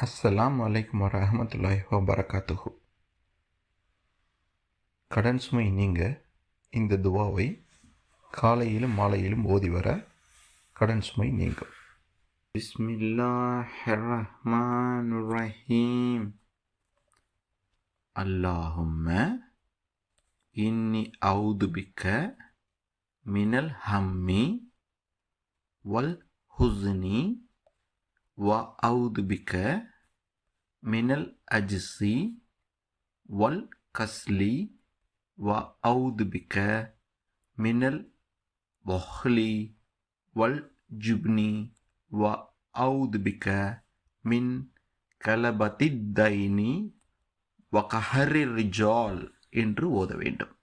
அஸ்ஸலாமு அலைக்கும் வரஹ்மத்துல்லாஹி வபரகாத்துஹு. கடன் சுமை நீங்க இந்த துவாவை காலையிலும் மாலையிலும் ஓதி வர கடன் சுமை நீங்கும். பிஸ்மில்லாஹிர் ரஹ்மானிர் ரஹீம். அல்லாஹும்ம இன்னி அவுது பிக்க மினல் ஹம்மி வல் ஹுஸ்னி வ அவுது பிக்க மினல் அஜ்ஸி வல் கஸ்லி வ அவுது பிக்க மினல் பொஹ்லி வல் ஜுப்னி வ அவுது பிக்க மின் கலபத்தித்தைனி வ கஹரி ரிஜால் என்று ஓத வேண்டும்.